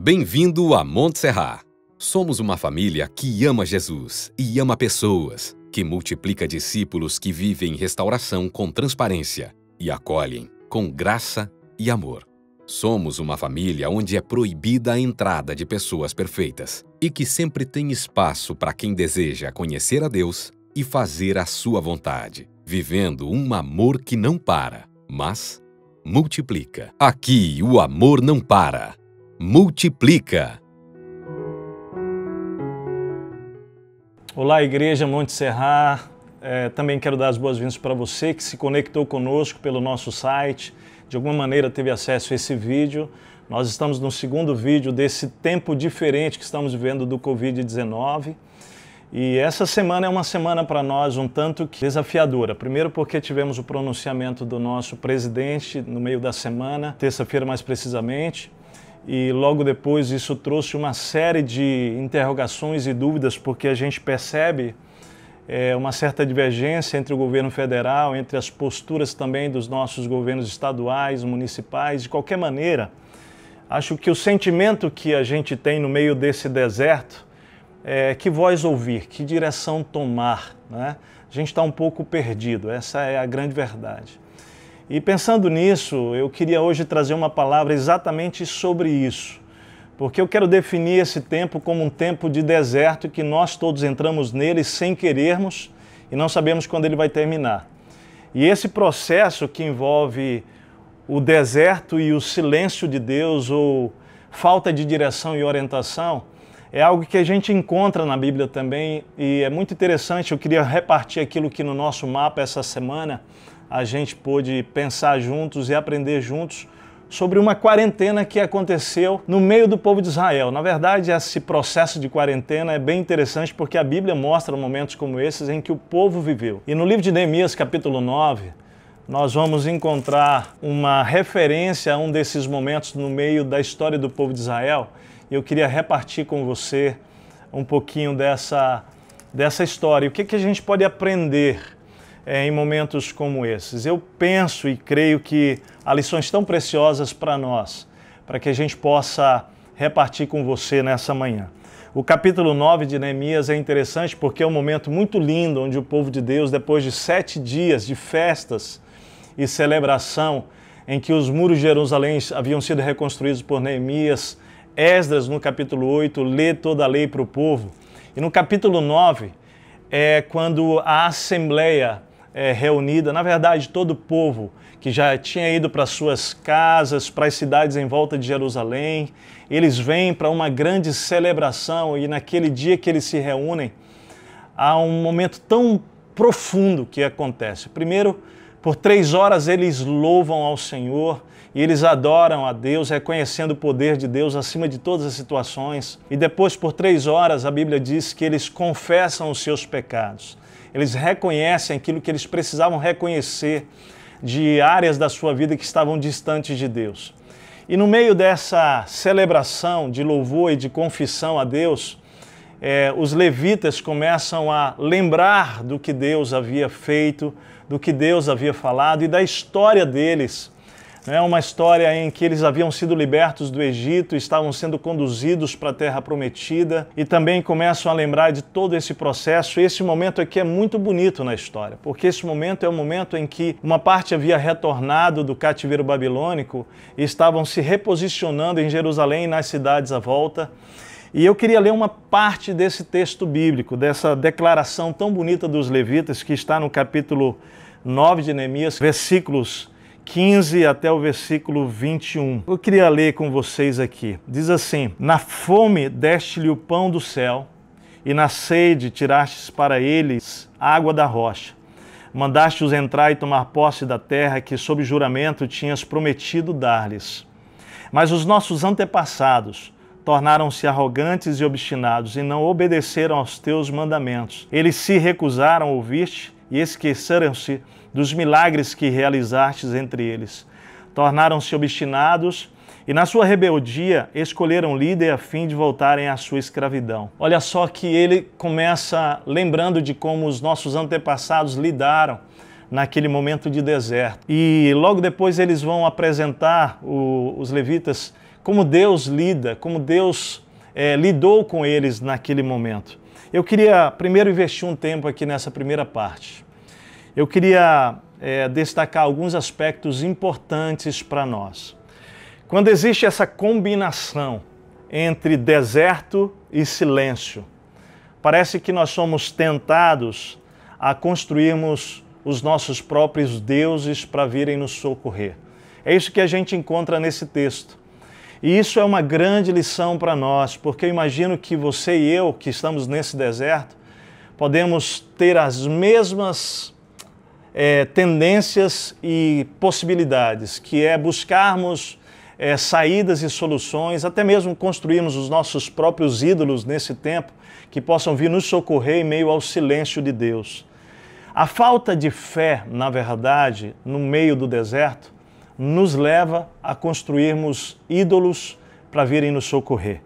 Bem-vindo a Montserrat. Somos uma família que ama Jesus e ama pessoas, que multiplica discípulos que vivem restauração com transparência e acolhem com graça e amor. Somos uma família onde é proibida a entrada de pessoas perfeitas e que sempre tem espaço para quem deseja conhecer a Deus e fazer a sua vontade, vivendo um amor que não para, mas multiplica. Aqui o amor não para, multiplica. Olá, Igreja Montserrat. Também quero dar as boas-vindas para você que se conectou conosco pelo nosso site, de alguma maneira teve acesso a esse vídeo. Nós estamos no segundo vídeo desse tempo diferente que estamos vivendo do Covid-19. E essa semana é uma semana para nós um tanto que desafiadora. Primeiro porque tivemos o pronunciamento do nosso presidente no meio da semana, terça-feira mais precisamente. E logo depois isso trouxe uma série de interrogações e dúvidas, porque a gente percebe uma certa divergência entre o governo federal, entre as posturas também dos nossos governos estaduais, municipais. De qualquer maneira, acho que o sentimento que a gente tem no meio desse deserto é que voz ouvir, que direção tomar, né? A gente está um pouco perdido, essa é a grande verdade. E pensando nisso, eu queria hoje trazer uma palavra exatamente sobre isso, porque eu quero definir esse tempo como um tempo de deserto que nós todos entramos nele sem querermos e não sabemos quando ele vai terminar. E esse processo que envolve o deserto e o silêncio de Deus ou falta de direção e orientação é algo que a gente encontra na Bíblia também e é muito interessante. Eu queria repartir aquilo que no nosso mapa essa semana a gente pôde pensar juntos e aprender juntos sobre uma quarentena que aconteceu no meio do povo de Israel. Na verdade, esse processo de quarentena é bem interessante porque a Bíblia mostra momentos como esses em que o povo viveu. E no livro de Neemias, capítulo 9, nós vamos encontrar uma referência a um desses momentos no meio da história do povo de Israel. E eu queria repartir com você um pouquinho dessa história. E o que a gente pode aprender em momentos como esses? Eu penso e creio que há lições tão preciosas para nós, para que a gente possa repartir com você nessa manhã. O capítulo 9 de Neemias é interessante porque é um momento muito lindo onde o povo de Deus, depois de 7 dias de festas e celebração, em que os muros de Jerusalém haviam sido reconstruídos por Neemias, Esdras, no capítulo 8, lê toda a lei para o povo. E no capítulo 9 é quando a assembleia reunida, na verdade todo o povo que já tinha ido para suas casas, para as cidades em volta de Jerusalém, eles vêm para uma grande celebração e naquele dia que eles se reúnem, há um momento tão profundo que acontece. Primeiro, por 3 horas eles louvam ao Senhor e eles adoram a Deus, reconhecendo o poder de Deus acima de todas as situações. E depois, por 3 horas, a Bíblia diz que eles confessam os seus pecados. Eles reconhecem aquilo que eles precisavam reconhecer de áreas da sua vida que estavam distantes de Deus. E no meio dessa celebração de louvor e de confissão a Deus, os levitas começam a lembrar do que Deus havia feito, do que Deus havia falado e da história deles. É uma história em que eles haviam sido libertos do Egito, estavam sendo conduzidos para a Terra Prometida e também começam a lembrar de todo esse processo. Esse momento aqui é muito bonito na história, porque esse momento é o momento em que uma parte havia retornado do cativeiro babilônico e estavam se reposicionando em Jerusalém e nas cidades à volta. E eu queria ler uma parte desse texto bíblico, dessa declaração tão bonita dos levitas que está no capítulo 9 de Neemias, versículos 15 até o versículo 21. Eu queria ler com vocês aqui. Diz assim: Na fome deste-lhe o pão do céu, e na sede tirastes para eles água da rocha. Mandaste-os entrar e tomar posse da terra que, sob juramento, tinhas prometido dar-lhes. Mas os nossos antepassados tornaram-se arrogantes e obstinados, e não obedeceram aos teus mandamentos. Eles se recusaram a ouvir-te, e esqueceram-se dos milagres que realizastes entre eles. Tornaram-se obstinados e, na sua rebeldia, escolheram líder a fim de voltarem à sua escravidão. Olha só que ele começa lembrando de como os nossos antepassados lidaram naquele momento de deserto. E logo depois eles vão apresentar, os levitas como Deus lida, como Deus lidou com eles naquele momento. Eu queria primeiro investir um tempo aqui nessa primeira parte. Eu queria destacar alguns aspectos importantes para nós. Quando existe essa combinação entre deserto e silêncio, parece que nós somos tentados a construirmos os nossos próprios deuses para virem nos socorrer. É isso que a gente encontra nesse texto. E isso é uma grande lição para nós, porque eu imagino que você e eu, que estamos nesse deserto, podemos ter as mesmas tendências e possibilidades, que é buscarmos saídas e soluções, até mesmo construirmos os nossos próprios ídolos nesse tempo, que possam vir nos socorrer em meio ao silêncio de Deus. A falta de fé, na verdade, no meio do deserto, nos leva a construirmos ídolos para virem nos socorrer.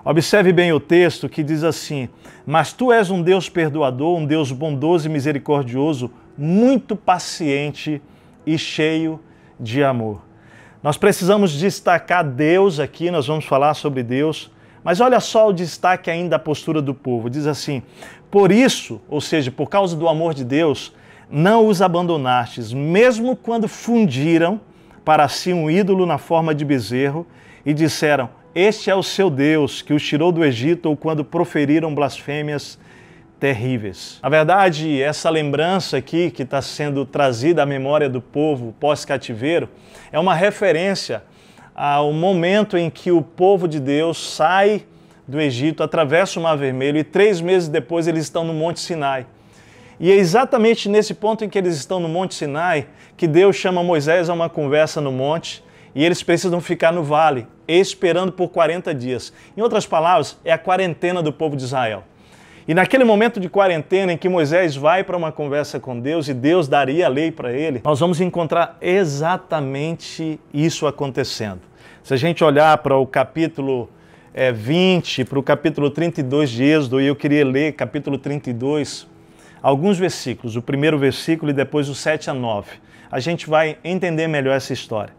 Observe bem o texto que diz assim: mas tu és um Deus perdoador, um Deus bondoso e misericordioso, muito paciente e cheio de amor. Nós precisamos destacar Deus aqui, nós vamos falar sobre Deus, mas olha só o destaque ainda da postura do povo. Diz assim: por isso, ou seja, por causa do amor de Deus, não os abandonastes, mesmo quando fundiram para si um ídolo na forma de bezerro e disseram: este é o seu Deus que os tirou do Egito, ou quando proferiram blasfêmias terríveis. Na verdade, essa lembrança aqui que está sendo trazida à memória do povo pós-cativeiro é uma referência ao momento em que o povo de Deus sai do Egito, atravessa o Mar Vermelho e 3 meses depois eles estão no Monte Sinai. E é exatamente nesse ponto em que eles estão no Monte Sinai que Deus chama Moisés a uma conversa no monte e eles precisam ficar no vale, esperando por 40 dias. Em outras palavras, é a quarentena do povo de Israel. E naquele momento de quarentena em que Moisés vai para uma conversa com Deus e Deus daria a lei para ele, nós vamos encontrar exatamente isso acontecendo. Se a gente olhar para o capítulo 20, para o capítulo 32 de Êxodo, e eu queria ler capítulo 32, alguns versículos, o primeiro versículo e depois o 7 a 9. A gente vai entender melhor essa história.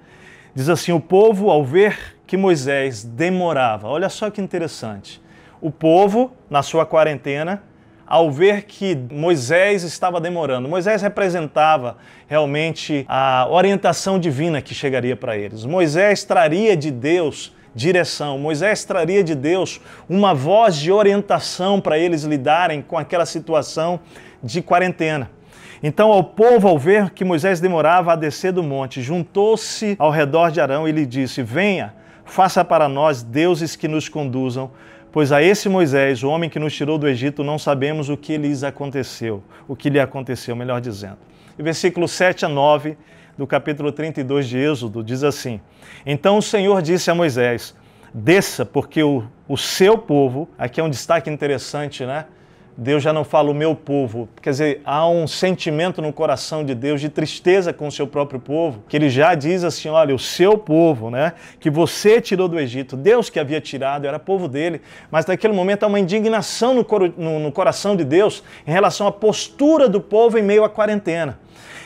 Diz assim: o povo, ao ver que Moisés demorava, olha só que interessante, o povo, na sua quarentena, ao ver que Moisés estava demorando, Moisés representava realmente a orientação divina que chegaria para eles. Moisés traria de Deus direção, Moisés traria de Deus uma voz de orientação para eles lidarem com aquela situação de quarentena. Então, ao povo, ao ver que Moisés demorava a descer do monte, juntou-se ao redor de Arão e lhe disse: venha, faça para nós deuses que nos conduzam, pois a esse Moisés, o homem que nos tirou do Egito, não sabemos o que lhe aconteceu, melhor dizendo. E versículo 7 a 9 do capítulo 32 de Êxodo diz assim: então o Senhor disse a Moisés: desça, porque o seu povo, aqui é um destaque interessante, né? Deus já não fala o meu povo, quer dizer, há um sentimento no coração de Deus de tristeza com o seu próprio povo, que ele já diz assim: olha, o seu povo, né, que você tirou do Egito, Deus que havia tirado, era povo dele, mas naquele momento há uma indignação no coração de Deus em relação à postura do povo em meio à quarentena.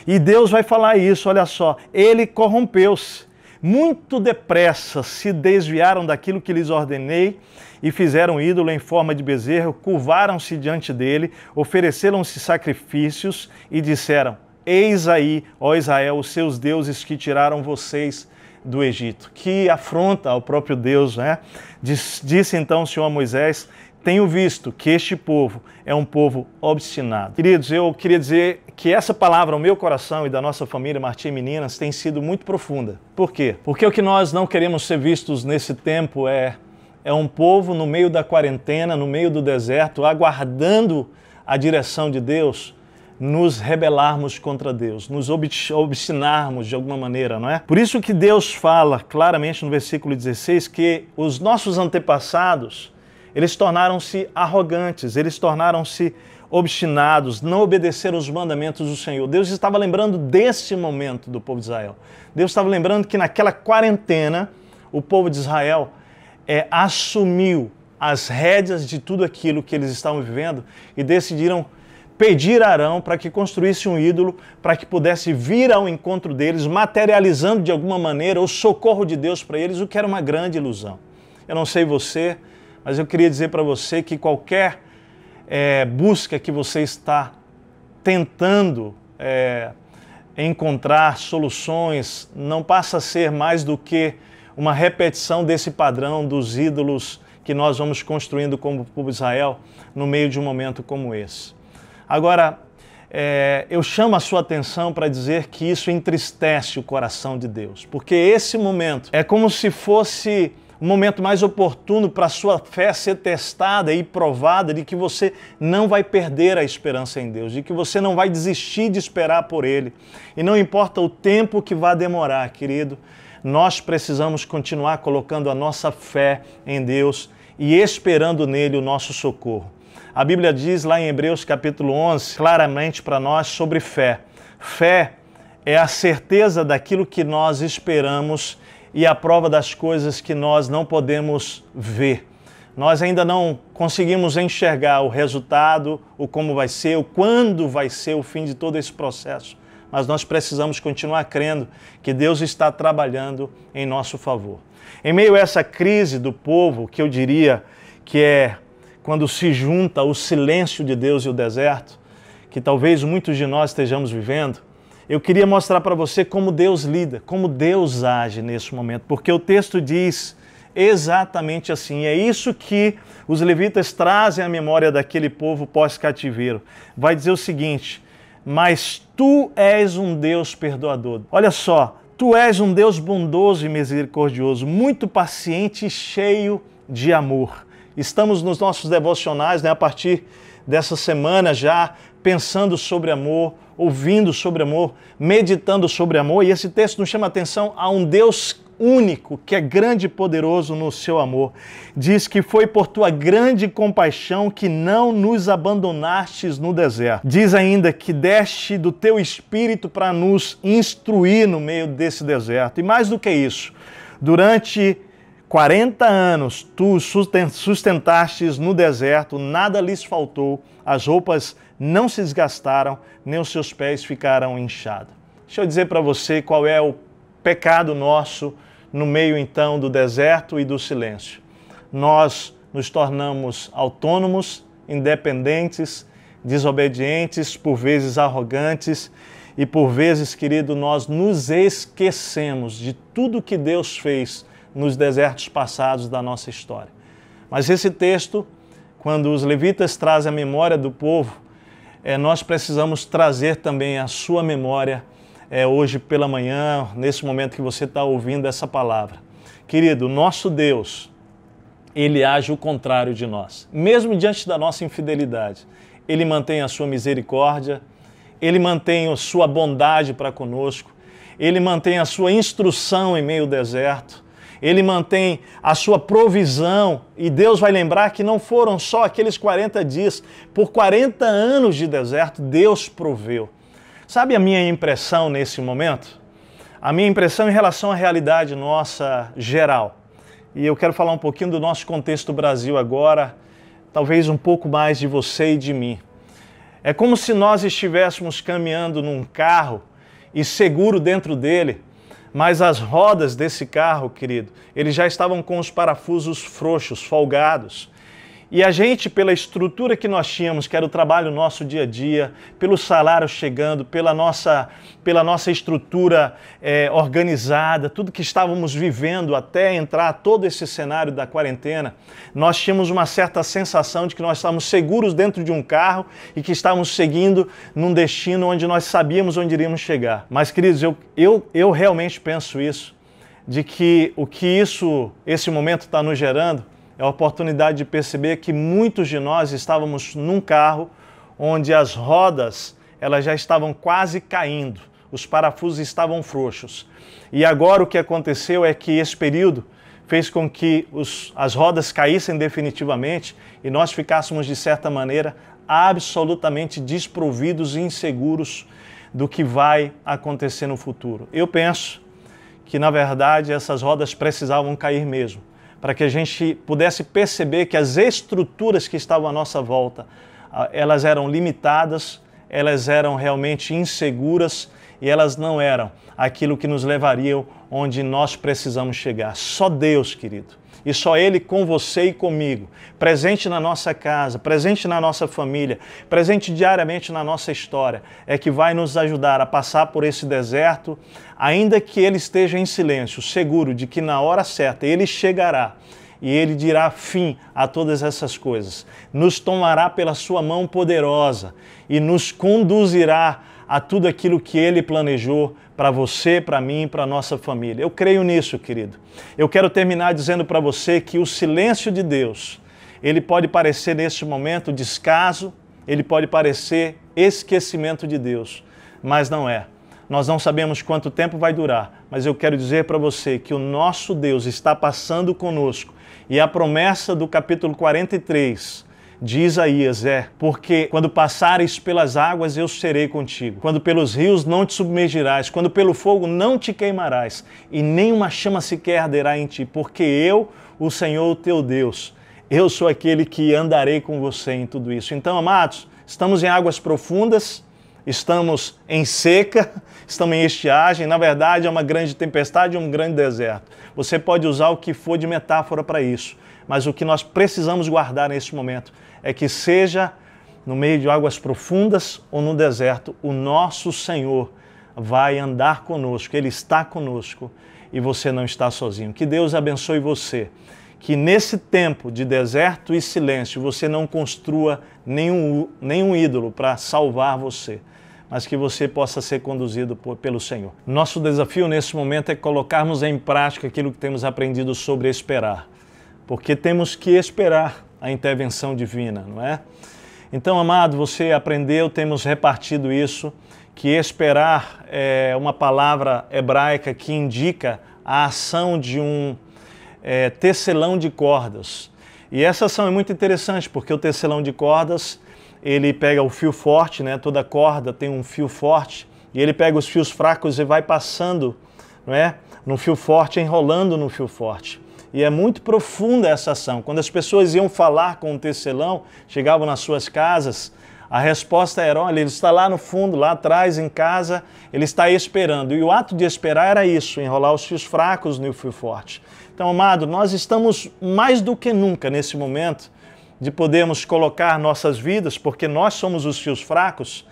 E Deus vai falar isso, olha só: ele corrompeu-se, muito depressa se desviaram daquilo que lhes ordenei e fizeram ídolo em forma de bezerro, curvaram-se diante dele, ofereceram-se sacrifícios e disseram: eis aí, ó Israel, os seus deuses que tiraram vocês do Egito. Que afronta ao próprio Deus, né? Disse então o Senhor a Moisés: tenho visto que este povo é um povo obstinado. Queridos, eu queria dizer que essa palavra ao meu coração e da nossa família Martim e Meninas tem sido muito profunda. Por quê? Porque o que nós não queremos ser vistos nesse tempo é um povo no meio da quarentena, no meio do deserto, aguardando a direção de Deus, nos rebelarmos contra Deus, nos obstinarmos de alguma maneira, não é? Por isso que Deus fala claramente no versículo 16 que os nossos antepassados, eles tornaram-se arrogantes, eles tornaram-se obstinados, não obedeceram os mandamentos do Senhor. Deus estava lembrando desse momento do povo de Israel. Deus estava lembrando que naquela quarentena, o povo de Israel assumiu as rédeas de tudo aquilo que eles estavam vivendo e decidiram pedir a Arão para que construísse um ídolo, para que pudesse vir ao encontro deles, materializando de alguma maneira o socorro de Deus para eles, o que era uma grande ilusão. Eu não sei você, mas eu queria dizer para você que qualquer busca que você está tentando encontrar soluções não passa a ser mais do que uma repetição desse padrão dos ídolos que nós vamos construindo como povo de Israel no meio de um momento como esse. Agora, eu chamo a sua atenção para dizer que isso entristece o coração de Deus, porque esse momento é como se fosse o momento mais oportuno para a sua fé ser testada e provada de que você não vai perder a esperança em Deus, de que você não vai desistir de esperar por Ele. E não importa o tempo que vai demorar, querido, nós precisamos continuar colocando a nossa fé em Deus e esperando nele o nosso socorro. A Bíblia diz lá em Hebreus capítulo 11, claramente para nós sobre fé. Fé é a certeza daquilo que nós esperamos e a prova das coisas que nós não podemos ver. Nós ainda não conseguimos enxergar o resultado, o como vai ser, o quando vai ser o fim de todo esse processo. Mas nós precisamos continuar crendo que Deus está trabalhando em nosso favor. Em meio a essa crise do povo, que eu diria que é quando se junta o silêncio de Deus e o deserto, que talvez muitos de nós estejamos vivendo, eu queria mostrar para você como Deus lida, como Deus age nesse momento, porque o texto diz exatamente assim. É isso que os levitas trazem à memória daquele povo pós-cativeiro. Vai dizer o seguinte: mas tu és um Deus perdoador. Olha só, tu és um Deus bondoso e misericordioso, muito paciente e cheio de amor. Estamos nos nossos devocionais, a partir dessa semana já pensando sobre amor, ouvindo sobre amor, meditando sobre amor, e esse texto nos chama a atenção a um Deus único, que é grande e poderoso no seu amor. Diz que foi por tua grande compaixão que não nos abandonastes no deserto. Diz ainda que deste do teu espírito para nos instruir no meio desse deserto. E mais do que isso, durante 40 anos tu sustentastes no deserto, nada lhes faltou, as roupas não se desgastaram, nem os seus pés ficaram inchados. Deixa eu dizer para você qual é o pecado nosso no meio então do deserto e do silêncio. Nós nos tornamos autônomos, independentes, desobedientes, por vezes arrogantes, e por vezes, querido, nós nos esquecemos de tudo que Deus fez nos desertos passados da nossa história. Mas esse texto, quando os levitas trazem a memória do povo, nós precisamos trazer também a sua memória hoje pela manhã, nesse momento que você está ouvindo essa palavra. Querido, nosso Deus, Ele age o contrário de nós. Mesmo diante da nossa infidelidade, Ele mantém a sua misericórdia, Ele mantém a sua bondade para conosco, Ele mantém a sua instrução em meio ao deserto, Ele mantém a sua provisão, e Deus vai lembrar que não foram só aqueles 40 dias, por 40 anos de deserto, Deus proveu. Sabe a minha impressão nesse momento? A minha impressão em relação à realidade nossa geral. E eu quero falar um pouquinho do nosso contexto Brasil agora, talvez um pouco mais de você e de mim. É como se nós estivéssemos caminhando num carro e seguro dentro dele, mas as rodas desse carro, querido, eles já estavam com os parafusos frouxos, folgados. E a gente, pela estrutura que nós tínhamos, que era o trabalho nosso dia a dia, pelo salário chegando, pela nossa estrutura organizada, tudo que estávamos vivendo até entrar todo esse cenário da quarentena, nós tínhamos uma certa sensação de que nós estávamos seguros dentro de um carro e que estávamos seguindo num destino onde nós sabíamos onde iríamos chegar. Mas, queridos, eu realmente penso isso, de que o que esse momento está nos gerando é a oportunidade de perceber que muitos de nós estávamos num carro onde as rodas elas já estavam quase caindo, os parafusos estavam frouxos. E agora o que aconteceu é que esse período fez com que as rodas caíssem definitivamente e nós ficássemos, de certa maneira, absolutamente desprovidos e inseguros do que vai acontecer no futuro. Eu penso que, na verdade, essas rodas precisavam cair mesmo, para que a gente pudesse perceber que as estruturas que estavam à nossa volta, elas eram limitadas, elas eram realmente inseguras e elas não eram aquilo que nos levaria onde nós precisamos chegar. Só Deus, querido, e só Ele com você e comigo, presente na nossa casa, presente na nossa família, presente diariamente na nossa história, é que vai nos ajudar a passar por esse deserto, ainda que Ele esteja em silêncio, seguro de que na hora certa Ele chegará e Ele dirá fim a todas essas coisas. Nos tomará pela sua mão poderosa e nos conduzirá a tudo aquilo que Ele planejou para você, para mim, para a nossa família. Eu creio nisso, querido. Eu quero terminar dizendo para você que o silêncio de Deus, ele pode parecer nesse momento descaso, ele pode parecer esquecimento de Deus, mas não é. Nós não sabemos quanto tempo vai durar, mas eu quero dizer para você que o nosso Deus está passando conosco e a promessa do capítulo 43 de Isaías porque quando passares pelas águas eu serei contigo, quando pelos rios não te submergirás, quando pelo fogo não te queimarás e nem uma chama sequer arderá em ti, porque eu, o Senhor teu Deus, eu sou aquele que andarei com você em tudo isso. Então, amados, estamos em águas profundas, estamos em seca, estamos em estiagem, na verdade é uma grande tempestade, um grande deserto. Você pode usar o que for de metáfora para isso, mas o que nós precisamos guardar nesse momento é que seja no meio de águas profundas ou no deserto, o nosso Senhor vai andar conosco, Ele está conosco e você não está sozinho. Que Deus abençoe você, que nesse tempo de deserto e silêncio você não construa nenhum ídolo para salvar você, mas que você possa ser conduzido pelo Senhor. Nosso desafio nesse momento é colocarmos em prática aquilo que temos aprendido sobre esperar, porque temos que esperar a intervenção divina, não é? Então, amado, você aprendeu, temos repartido isso, que esperar é uma palavra hebraica que indica a ação de um tecelão de cordas. E essa ação é muito interessante, porque o tecelão de cordas, ele pega o fio forte, né? Toda corda tem um fio forte, e ele pega os fios fracos e vai passando, não é? No fio forte, enrolando no fio forte. E é muito profunda essa ação. Quando as pessoas iam falar com o tecelão, chegavam nas suas casas, a resposta era, olha, ele está lá no fundo, lá atrás em casa, ele está esperando. E o ato de esperar era isso, enrolar os fios fracos no fio forte. Então, amado, nós estamos mais do que nunca nesse momento de podermos colocar nossas vidas, porque nós somos os fios fracos,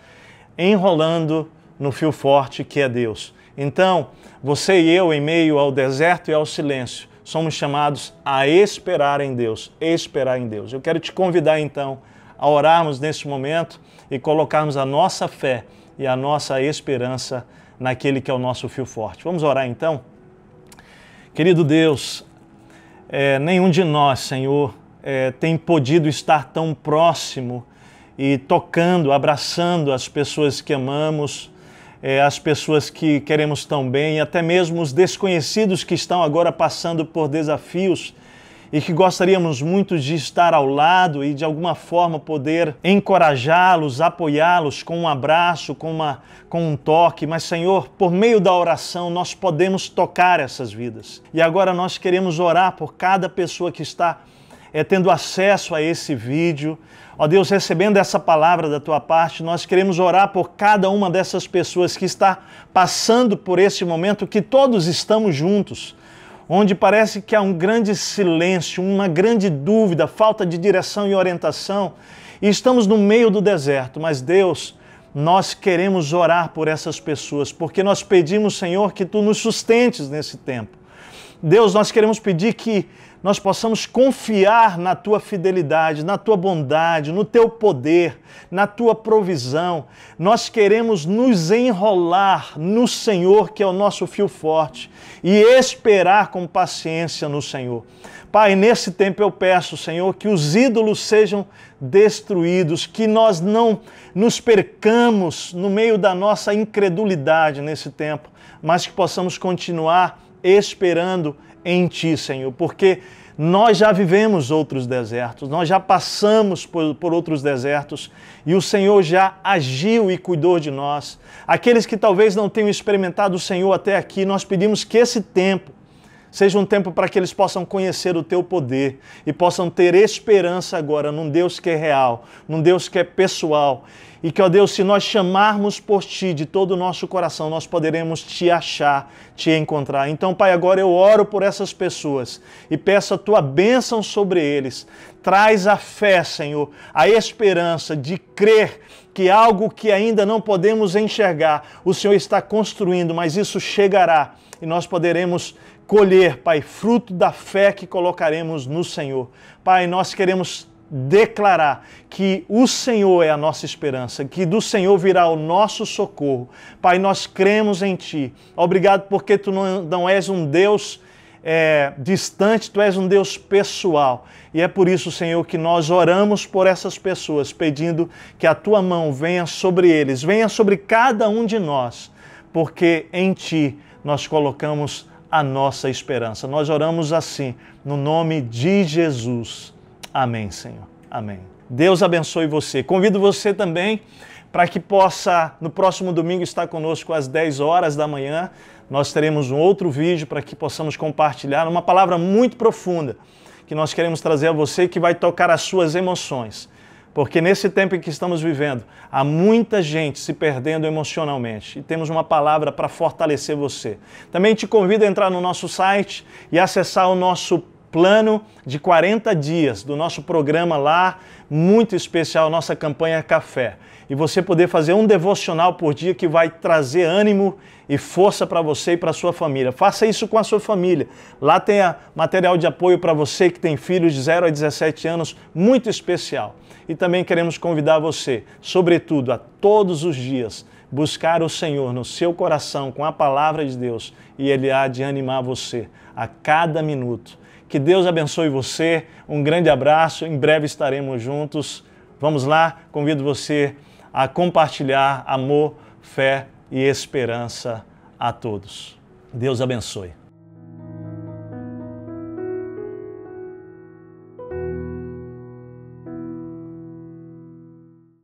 enrolando no fio forte que é Deus. Então, você e eu, em meio ao deserto e ao silêncio, somos chamados a esperar em Deus, esperar em Deus. Eu quero te convidar então a orarmos nesse momento e colocarmos a nossa fé e a nossa esperança naquele que é o nosso fio forte. Vamos orar então? Querido Deus, nenhum de nós, Senhor, tem podido estar tão próximo e tocando, abraçando as pessoas que amamos, as pessoas que queremos tão bem, até mesmo os desconhecidos que estão agora passando por desafios e que gostaríamos muito de estar ao lado e de alguma forma poder encorajá-los, apoiá-los com um abraço, com um toque. Mas, Senhor, por meio da oração nós podemos tocar essas vidas. E agora nós queremos orar por cada pessoa que está tendo acesso a esse vídeo. Ó Deus, recebendo essa palavra da Tua parte, nós queremos orar por cada uma dessas pessoas que está passando por esse momento, que todos estamos juntos, onde parece que há um grande silêncio, uma grande dúvida, falta de direção e orientação, e estamos no meio do deserto. Mas Deus, nós queremos orar por essas pessoas, porque nós pedimos, Senhor, que Tu nos sustentes nesse tempo. Deus, nós queremos pedir que nós possamos confiar na Tua fidelidade, na Tua bondade, no Teu poder, na Tua provisão. Nós queremos nos enrolar no Senhor, que é o nosso fio forte, e esperar com paciência no Senhor. Pai, nesse tempo eu peço, Senhor, que os ídolos sejam destruídos, que nós não nos percamos no meio da nossa incredulidade nesse tempo, mas que possamos continuar esperando em Ti, Senhor, porque nós já vivemos outros desertos, nós já passamos por outros desertos e o Senhor já agiu e cuidou de nós. Aqueles que talvez não tenham experimentado o Senhor até aqui, nós pedimos que esse tempo Seja um tempo para que eles possam conhecer o Teu poder e possam ter esperança agora num Deus que é real, num Deus que é pessoal. E que, ó Deus, se nós chamarmos por Ti de todo o nosso coração, nós poderemos Te achar, Te encontrar. Então, Pai, agora eu oro por essas pessoas e peço a Tua bênção sobre eles. Traz a fé, Senhor, a esperança de crer que algo que ainda não podemos enxergar, o Senhor está construindo, mas isso chegará e nós poderemos colher, Pai, fruto da fé que colocaremos no Senhor. Pai, nós queremos declarar que o Senhor é a nossa esperança, que do Senhor virá o nosso socorro. Pai, nós cremos em Ti. Obrigado porque Tu não és um Deus distante, Tu és um Deus pessoal. E é por isso, Senhor, que nós oramos por essas pessoas, pedindo que a Tua mão venha sobre eles, venha sobre cada um de nós, porque em Ti nós colocamos a nossa esperança. Nós oramos assim, no nome de Jesus. Amém, Senhor. Amém. Deus abençoe você. Convido você também para que possa, no próximo domingo, estar conosco às 10 horas da manhã. Nós teremos um outro vídeo para que possamos compartilhar uma palavra muito profunda que nós queremos trazer a você, que vai tocar as suas emoções. Porque nesse tempo em que estamos vivendo, há muita gente se perdendo emocionalmente. E temos uma palavra para fortalecer você. Também te convido a entrar no nosso site e acessar o nosso plano de 40 dias do nosso programa lá, muito especial, nossa campanha Café. E você poder fazer um devocional por dia que vai trazer ânimo e força para você e para a sua família. Faça isso com a sua família. Lá tem material de apoio para você que tem filhos de 0 a 17 anos, muito especial. E também queremos convidar você, sobretudo, a todos os dias, buscar o Senhor no seu coração com a palavra de Deus e Ele há de animar você a cada minuto. Que Deus abençoe você, um grande abraço, em breve estaremos juntos. Vamos lá, convido você a compartilhar amor, fé e esperança a todos. Deus abençoe.